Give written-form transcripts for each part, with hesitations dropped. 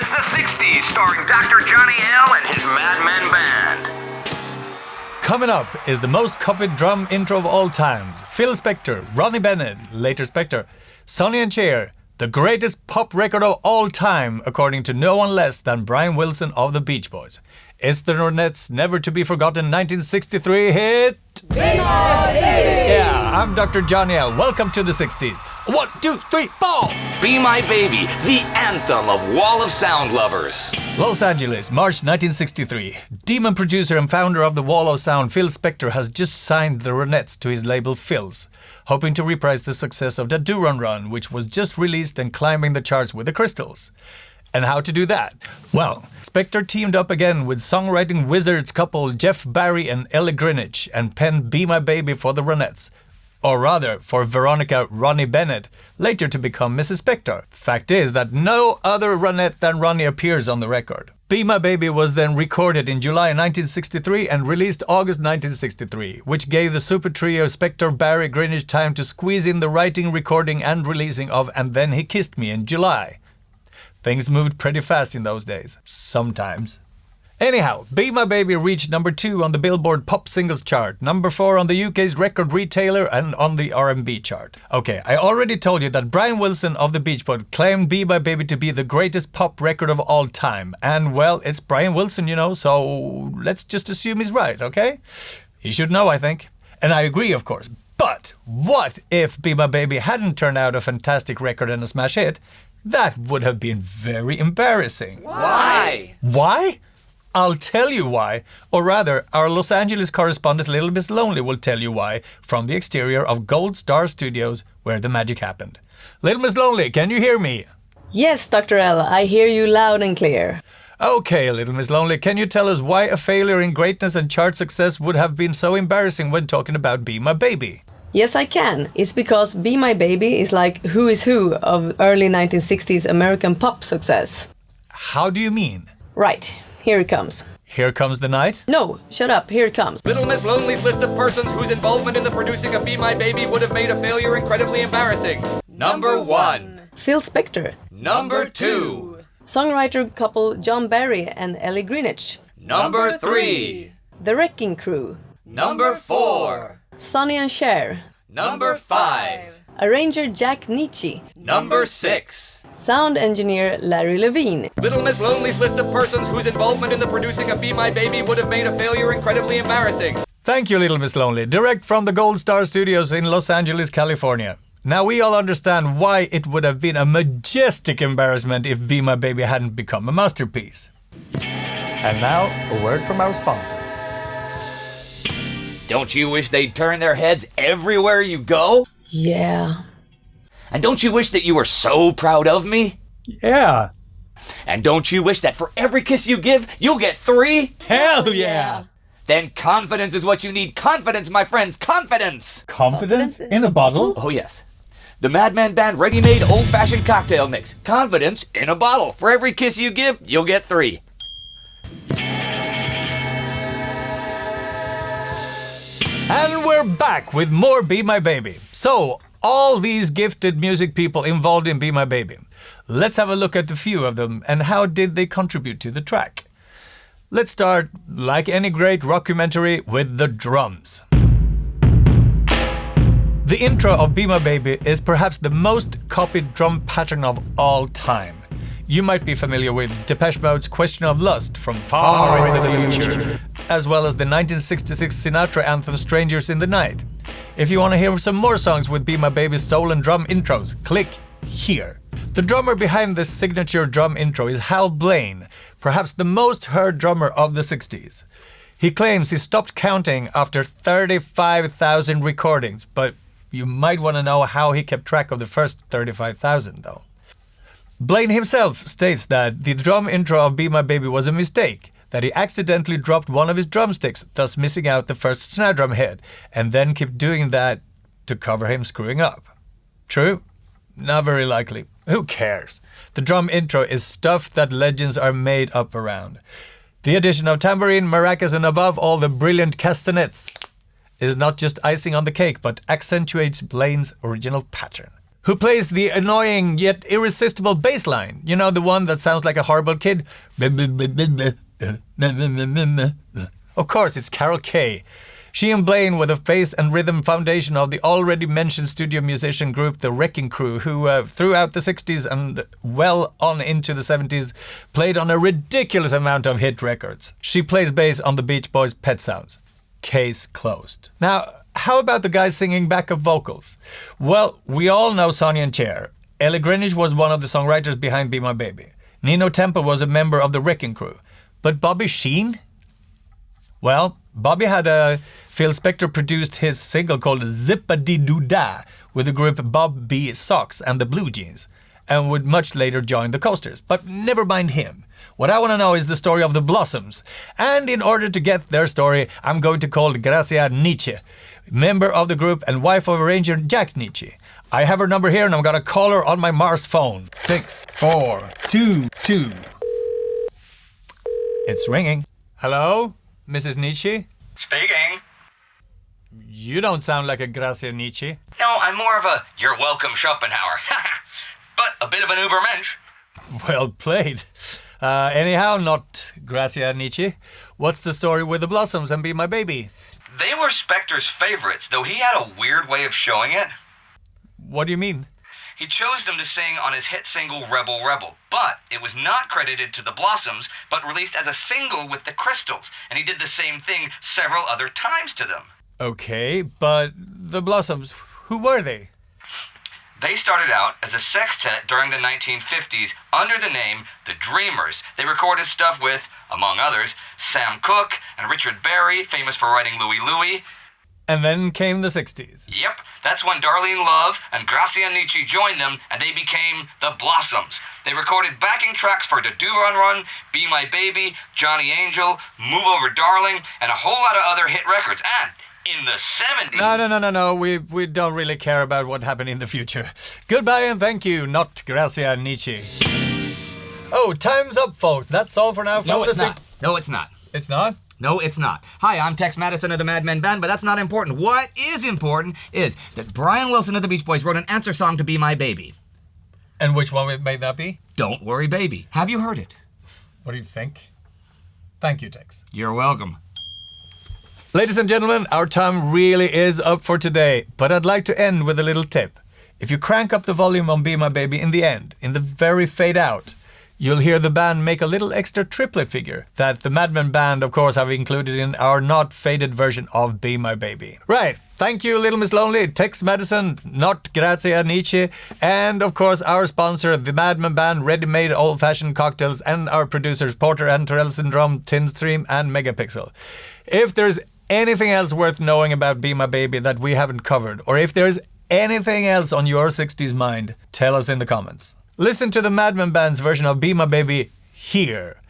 It's the 60s, starring Dr. Johnny L. and his Madmen Band. Coming up is the most copied drum intro of all times. Phil Spector, Ronnie Bennett, later Spector, Sonny and Cher, the greatest pop record of all time, according to no one less than Brian Wilson of the Beach Boys. It's the Ronnettes' never-to-be-forgotten 1963 hit... Yeah, I'm Dr. Johnny L. Welcome to the 60s. 1, 2, 3, 4! Be My Baby, the anthem of Wall of Sound lovers. Los Angeles, March 1963. Demon producer and founder of the Wall of Sound, Phil Spector, has just signed the Ronnettes to his label Phil's, hoping to reprise the success of the Do-Run, which was just released and climbing the charts with the Crystals. And how to do that? Well, Spector teamed up again with songwriting wizards couple Jeff Barry and Ellie Greenwich and penned Be My Baby for the Ronnettes. Or rather, for Veronica Ronnie Bennett, later to become Mrs. Spector. Fact is that no other Ronette than Ronnie appears on the record. Be My Baby was then recorded in July 1963 and released August 1963, which gave the super trio Spector, Barry, Greenwich time to squeeze in the writing, recording and releasing of And Then He Kissed Me in July. Things moved pretty fast in those days. Sometimes. Anyhow, Be My Baby reached number 2 on the Billboard Pop Singles chart, number 4 on the UK's record retailer and on the R&B chart. Okay, I already told you that Brian Wilson of the Beach Boys claimed Be My Baby to be the greatest pop record of all time. And well, it's Brian Wilson, you know, so let's just assume he's right, okay? He should know, I think. And I agree, of course. But what if Be My Baby hadn't turned out a fantastic record and a smash hit? That would have been very embarrassing. Why? Why? I'll tell you why. Or rather, our Los Angeles correspondent Little Miss Lonely will tell you why from the exterior of Gold Star Studios, where the magic happened. Little Miss Lonely, can you hear me? Yes, Dr. L, I hear you loud and clear. Okay, Little Miss Lonely, can you tell us why a failure in greatness and chart success would have been so embarrassing when talking about Be My Baby? Yes, I can. It's because Be My Baby is like who is who of early 1960s American pop success. How do you mean? Right, here it comes. Here Comes the Night? No, shut up, here it comes. Little Miss Lonely's list of persons whose involvement in the producing of Be My Baby would have made a failure incredibly embarrassing. Number 1. Phil Spector. Number 2. Songwriter couple John Barry and Ellie Greenwich. Number 3. The Wrecking Crew. Number 4. Sonny and Cher. Number 5. Arranger Jack Nietzsche. Number 6. Sound engineer Larry Levine. Little Miss Lonely's list of persons whose involvement in the producing of Be My Baby would have made a failure incredibly embarrassing. Thank you, Little Miss Lonely. Direct from the Gold Star Studios in Los Angeles, California. Now we all understand why it would have been a majestic embarrassment if Be My Baby hadn't become a masterpiece. And now, a word from our sponsors. Don't you wish they'd turn their heads everywhere you go? Yeah. And don't you wish that you were so proud of me? Yeah. And don't you wish that for every kiss you give, you'll get 3? Hell yeah! Then confidence is what you need. Confidence, my friends, confidence! Confidence in a bottle? Oh, yes. The Madman Band ready-made old-fashioned cocktail mix. Confidence in a bottle. For every kiss you give, you'll get 3. And we're back with more Be My Baby. So, all these gifted music people involved in Be My Baby. Let's have a look at a few of them and how did they contribute to the track. Let's start, like any great rockumentary, with the drums. The intro of Be My Baby is perhaps the most copied drum pattern of all time. You might be familiar with Depeche Mode's Question of Lust from far in the future, as well as the 1966 Sinatra anthem Strangers in the Night. If you want to hear some more songs with Be My Baby's stolen drum intros, click here. The drummer behind this signature drum intro is Hal Blaine, perhaps the most heard drummer of the 60s. He claims he stopped counting after 35,000 recordings, but you might want to know how he kept track of the first 35,000 though. Blaine himself states that the drum intro of Be My Baby was a mistake, that he accidentally dropped one of his drumsticks, thus missing out the first snare drum hit, and then kept doing that to cover him screwing up. True? Not very likely. Who cares? The drum intro is stuff that legends are made up around. The addition of tambourine, maracas, and above all the brilliant castanets is not just icing on the cake, but accentuates Blaine's original pattern. who plays the annoying yet irresistible bass line. You know, the one that sounds like a horrible kid? Of course, it's Carol Kay. She and Blaine were the bass and rhythm foundation of the already mentioned studio musician group The Wrecking Crew, who throughout the 60s and well on into the 70s played on a ridiculous amount of hit records. She plays bass on the Beach Boys' Pet Sounds. Case closed. Now, how about the guys singing backup vocals? Well, we all know Sonny and Cher. Ellie Greenwich was one of the songwriters behind Be My Baby. Nino Temple was a member of The Wrecking Crew. But Bobby Sheen? Well, Bobby had Phil Spector produced his single called Zip-a-dee-doo-dah with the group Bob B. Sox and the Blue Jeans, and would much later join the Coasters. But never mind him. What I want to know is the story of the Blossoms. And in order to get their story, I'm going to call Gracia Nietzsche, member of the group and wife of arranger Jack Nietzsche. I have her number here and I'm going to call her on my Mars phone. 6422. It's ringing. Hello, Mrs. Nietzsche? Speaking. You don't sound like a Gracia Nietzsche. No, I'm more of a you're welcome Schopenhauer. But a bit of an Ubermensch. Well played. Anyhow, not Gracia Nietzsche. What's the story with the Blossoms and Be My Baby? They were Spector's favorites, though he had a weird way of showing it. What do you mean? He chose them to sing on his hit single Rebel Rebel, but it was not credited to the Blossoms, but released as a single with the Crystals, and he did the same thing several other times to them. Okay, but the Blossoms, who were they? They started out as a sextet during the 1950s under the name The Dreamers. They recorded stuff with, among others, Sam Cooke and Richard Berry, famous for writing Louie Louie. And then came the 60s. Yep, that's when Darlene Love and Gracia Nietzsche joined them, and they became the Blossoms. They recorded backing tracks for Do Run Run, Be My Baby, Johnny Angel, Move Over Darling, and a whole lot of other hit records. And in the 70s... No. We don't really care about what happened in the future. Goodbye and thank you, not Gracia Nietzsche. Oh, time's up, folks. That's all for now. No, it's not. No, it's not. It's not? No, it's not. Hi, I'm Tex Madison of the Mad Men Band, but that's not important. What is important is that Brian Wilson of the Beach Boys wrote an answer song to Be My Baby. And which one may that be? Don't Worry Baby. Have you heard it? What do you think? Thank you, Tex. You're welcome. Ladies and gentlemen, our time really is up for today, but I'd like to end with a little tip. If you crank up the volume on Be My Baby in the end, in the very fade out, you'll hear the band make a little extra triplet figure that the Mad Men Band, of course, have included in our not faded version of Be My Baby. Right, thank you, Little Miss Lonely, Tex Madison, not Gracia Nietzsche, and, of course, our sponsor, the Mad Men Band, ready-made old-fashioned cocktails, and our producers, Porter and Terrell Syndrome, Tin Stream, and Megapixel. If there's anything else worth knowing about Be My Baby that we haven't covered, or if there's anything else on your 60s mind, tell us in the comments. Listen to the Mad Men Band's version of Be My Baby here,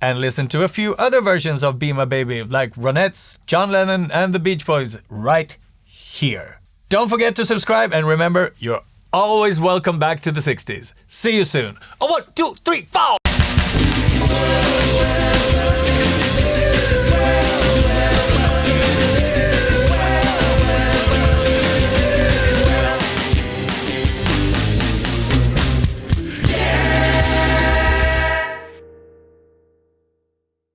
and listen to a few other versions of Be My Baby like Ronnettes, John Lennon, and the Beach Boys right here. Don't forget to subscribe, and remember, you're always welcome back to the 60s. See you soon. 1, 2, 3, 4!